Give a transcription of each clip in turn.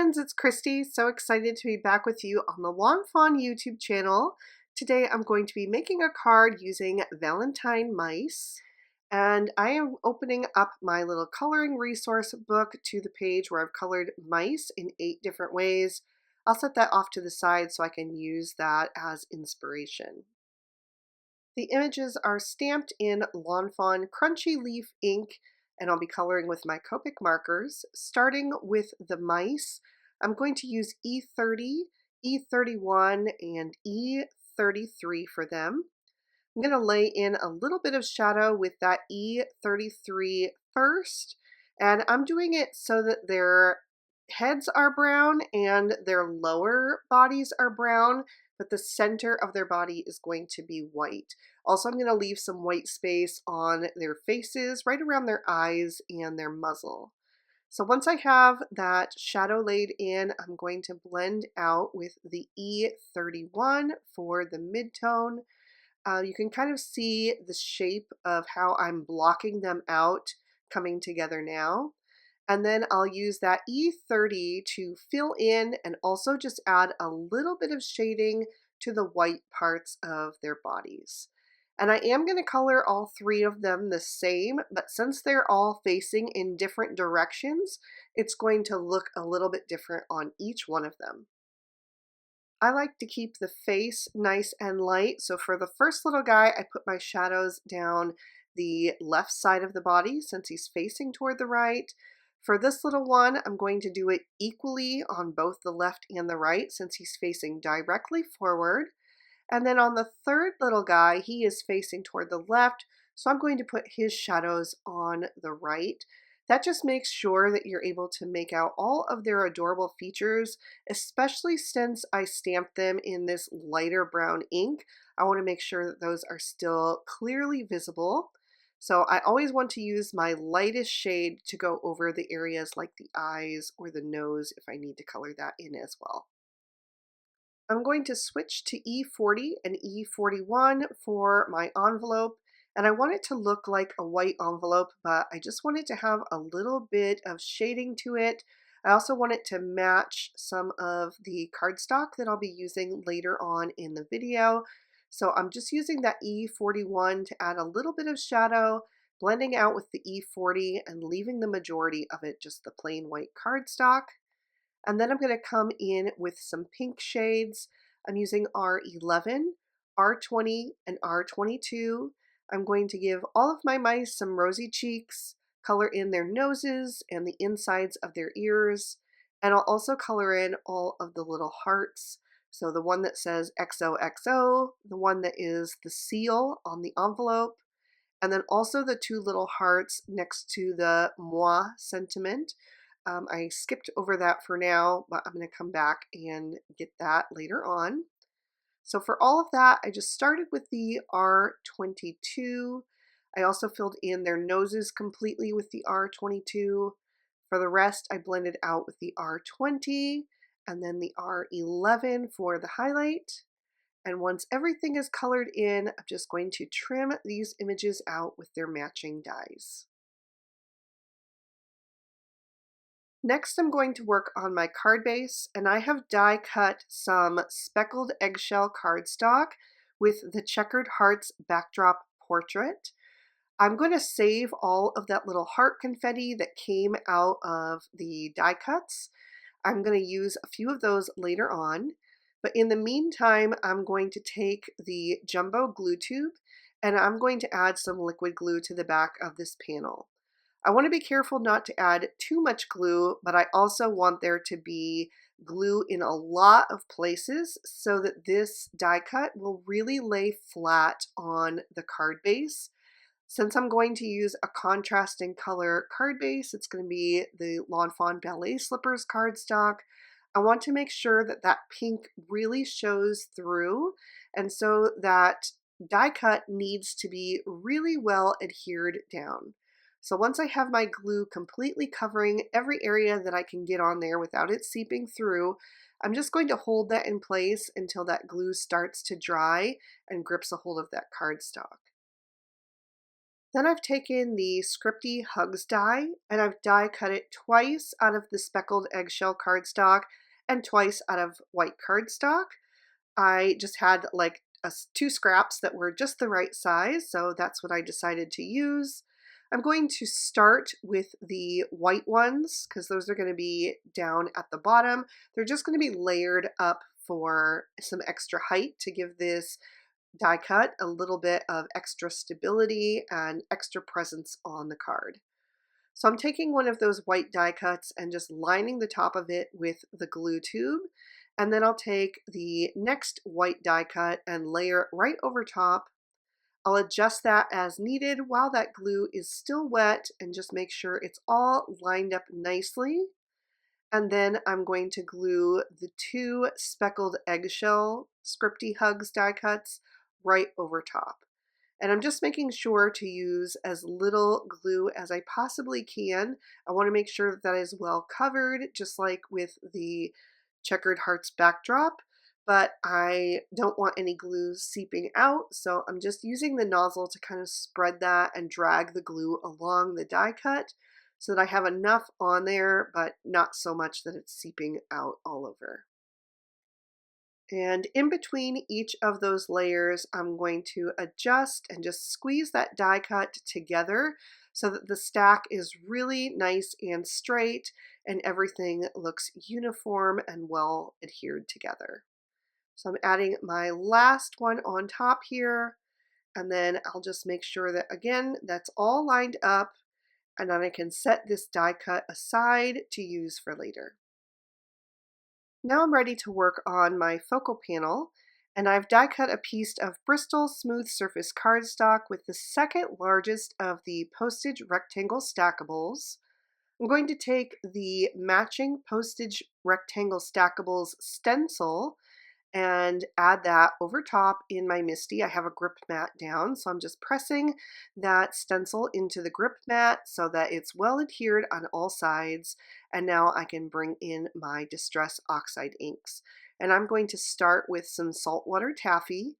friends, it's Christy. So excited to be back with you on the Lawnfawn YouTube channel. Today I'm going to be making a card using Valentine mice, and I am opening up my little coloring resource book to the page where I've colored mice in 8 different ways. I'll set that off to the side so I can use that as inspiration. The images are stamped in Lawnfawn Crunchy Leaf ink, and I'll be coloring with my Copic markers. Starting with the mice, I'm going to use E30, E31, and E33 for them. I'm going to lay in a little bit of shadow with that E33 first, and I'm doing it so that their heads are brown and their lower bodies are brown, but the center of their body is going to be white. Also, I'm going to leave some white space on their faces, right around their eyes and their muzzle. So once I have that shadow laid in, I'm going to blend out with the E31 for the midtone. You can kind of see the shape of how I'm blocking them out coming together now. And then I'll use that E30 to fill in and also just add a little bit of shading to the white parts of their bodies. And I am going to color all 3 of them the same, but since they're all facing in different directions, it's going to look a little bit different on each one of them. I like to keep the face nice and light, so for the first little guy, I put my shadows down the left side of the body since he's facing toward the right. For this little one, I'm going to do it equally on both the left and the right since he's facing directly forward. And then on the third little guy, he is facing toward the left, so I'm going to put his shadows on the right. That just makes sure that you're able to make out all of their adorable features, especially since I stamped them in this lighter brown ink. I want to make sure that those are still clearly visible. So I always want to use my lightest shade to go over the areas like the eyes or the nose if I need to color that in as well. I'm going to switch to E40 and E41 for my envelope, and I want it to look like a white envelope, but I just want it to have a little bit of shading to it. I also want it to match some of the cardstock that I'll be using later on in the video. So I'm just using that E41 to add a little bit of shadow, blending out with the E40 and leaving the majority of it just the plain white cardstock. And then I'm going to come in with some pink shades. I'm using R11, R20, and R22. I'm going to give all of my mice some rosy cheeks, color in their noses and the insides of their ears, and I'll also color in all of the little hearts. So the one that says XOXO, the one that is the seal on the envelope, and then also the 2 little hearts next to the moi sentiment. I skipped over that for now, but I'm going to come back and get that later on. So for all of that, I just started with the R22. I also filled in their noses completely with the R22. For the rest, I blended out with the R20 and then the R11 for the highlight. And once everything is colored in, I'm just going to trim these images out with their matching dies. Next, I'm going to work on my card base, and I have die cut some speckled eggshell cardstock with the Checkered Hearts backdrop portrait. I'm going to save all of that little heart confetti that came out of the die cuts. I'm going to use a few of those later on, but in the meantime, I'm going to take the jumbo glue tube and I'm going to add some liquid glue to the back of this panel. I want to be careful not to add too much glue, but I also want there to be glue in a lot of places so that this die cut will really lay flat on the card base. Since I'm going to use a contrasting color card base, it's going to be the Lawnfawn Ballet Slippers cardstock. I want to make sure that that pink really shows through, and so that die cut needs to be really well adhered down. So once I have my glue completely covering every area that I can get on there without it seeping through, I'm just going to hold that in place until that glue starts to dry and grips a hold of that cardstock. Then I've taken the Scripty Hugs die and I've die cut it twice out of the speckled eggshell cardstock and twice out of white cardstock. I just had like two scraps that were just the right size, so that's what I decided to use. I'm going to start with the white ones because those are going to be down at the bottom. They're just going to be layered up for some extra height to give this die cut a little bit of extra stability and extra presence on the card. So I'm taking one of those white die cuts and just lining the top of it with the glue tube. And then I'll take the next white die cut and layer it right over top. I'll adjust that as needed while that glue is still wet and just make sure it's all lined up nicely. And then I'm going to glue the two speckled eggshell Scripty Hugs die cuts right over top. And I'm just making sure to use as little glue as I possibly can. I want to make sure that that is well covered, just like with the checkered hearts backdrop, but I don't want any glue seeping out, so I'm just using the nozzle to kind of spread that and drag the glue along the die cut so that I have enough on there, but not so much that it's seeping out all over. And in between each of those layers, I'm going to adjust and just squeeze that die cut together so that the stack is really nice and straight and everything looks uniform and well adhered together. So I'm adding my last one on top here, and then I'll just make sure that, again, that's all lined up, and then I can set this die cut aside to use for later. Now I'm ready to work on my focal panel, and I've die cut a piece of Bristol smooth surface cardstock with the second largest of the postage rectangle stackables. I'm going to take the matching postage rectangle stackables stencil and add that over top in my MISTI. I have a grip mat down, so I'm just pressing that stencil into the grip mat so that it's well adhered on all sides. And now I can bring in my Distress Oxide inks. And I'm going to start with some saltwater taffy.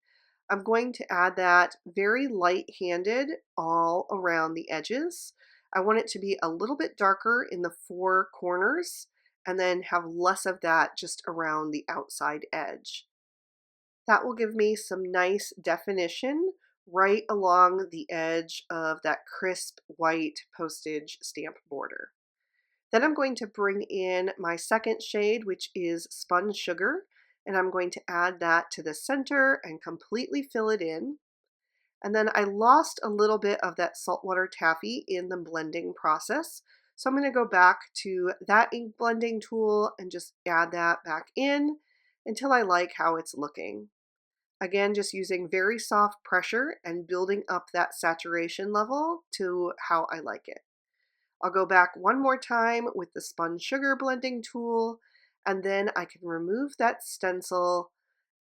I'm going to add that very light-handed all around the edges. I want it to be a little bit darker in the four corners and then have less of that just around the outside edge. That will give me some nice definition right along the edge of that crisp white postage stamp border. Then I'm going to bring in my second shade, which is Spun Sugar, and I'm going to add that to the center and completely fill it in. And then I lost a little bit of that saltwater taffy in the blending process. So I'm going to go back to that ink blending tool and just add that back in until I like how it's looking. Again, just using very soft pressure and building up that saturation level to how I like it. I'll go back one more time with the Spun Sugar blending tool, and then I can remove that stencil,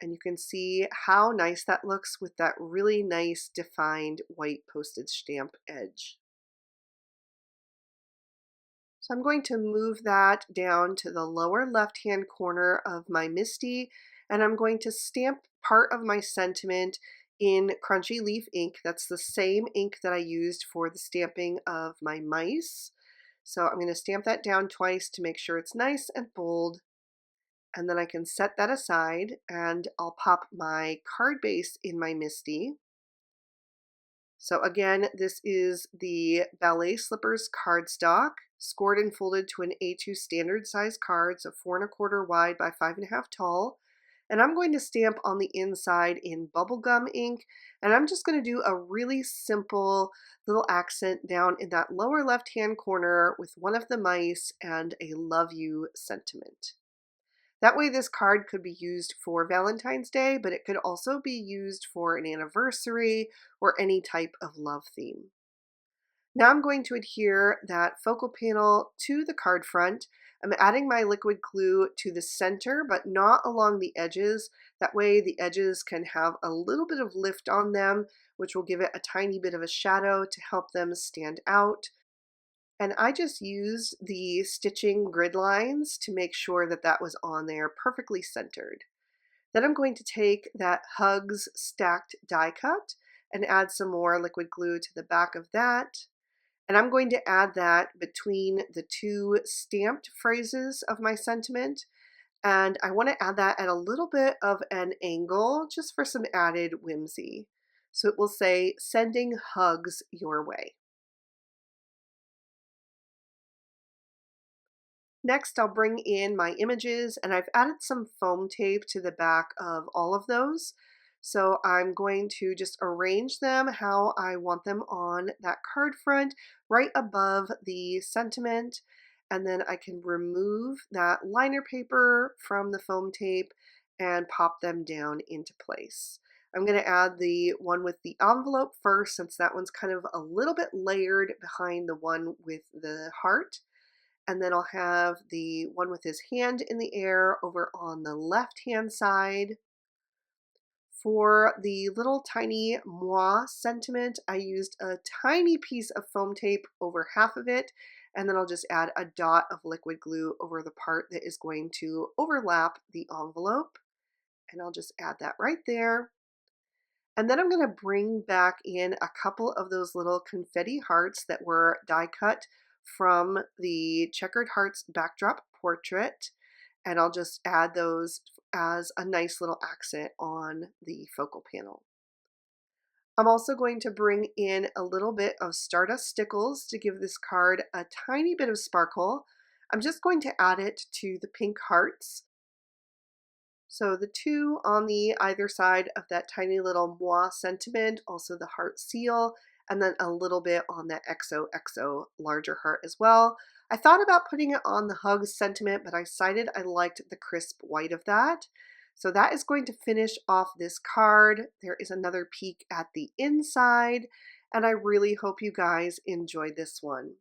and you can see how nice that looks with that really nice defined white postage stamp edge. So I'm going to move that down to the lower left-hand corner of my MISTI, and I'm going to stamp part of my sentiment in Crunchy Leaf ink. That's the same ink that I used for the stamping of my mice. So I'm going to stamp that down twice to make sure it's nice and bold, and then I can set that aside, and I'll pop my card base in my MISTI. So again, this is the Ballet Slippers cardstock, scored and folded to an A2 standard size card, so 4 1/4 wide by 5 1/2 tall. And I'm going to stamp on the inside in bubblegum ink, and I'm just going to do a really simple little accent down in that lower left-hand corner with one of the mice and a love you sentiment. That way this card could be used for Valentine's Day, but it could also be used for an anniversary or any type of love theme. Now I'm going to adhere that focal panel to the card front. I'm adding my liquid glue to the center, but not along the edges. That way the edges can have a little bit of lift on them, which will give it a tiny bit of a shadow to help them stand out. And I just used the stitching grid lines to make sure that that was on there perfectly centered. Then I'm going to take that Hugs stacked die cut and add some more liquid glue to the back of that. And I'm going to add that between the two stamped phrases of my sentiment. And I want to add that at a little bit of an angle just for some added whimsy. So it will say, sending hugs your way. Next, I'll bring in my images, and I've added some foam tape to the back of all of those. So I'm going to just arrange them how I want them on that card front, right above the sentiment. And then I can remove that liner paper from the foam tape and pop them down into place. I'm going to add the one with the envelope first, since that one's kind of a little bit layered behind the one with the heart. And then I'll have the one with his hand in the air over on the left hand side. For the little tiny moi sentiment, I used a tiny piece of foam tape over half of it, and then I'll just add a dot of liquid glue over the part that is going to overlap the envelope. And I'll just add that right there. And then I'm going to bring back in a couple of those little confetti hearts that were die cut from the Checkered Hearts backdrop portrait. And I'll just add those as a nice little accent on the focal panel. I'm also going to bring in a little bit of Stardust Stickles to give this card a tiny bit of sparkle. I'm just going to add it to the pink hearts. So the two on the either side of that tiny little moi sentiment, also the heart seal, and then a little bit on that XOXO larger heart as well. I thought about putting it on the hug sentiment, but I decided I liked the crisp white of that. So that is going to finish off this card. There is another peek at the inside, and I really hope you guys enjoyed this one.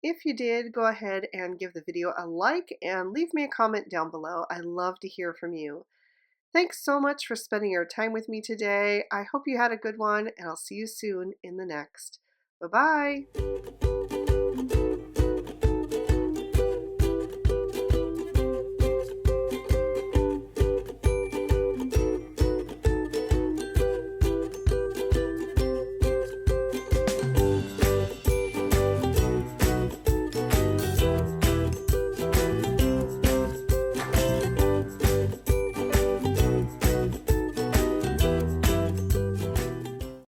If you did, go ahead and give the video a like and leave me a comment down below. I love to hear from you. Thanks so much for spending your time with me today. I hope you had a good one, and I'll see you soon in the next. Bye-bye.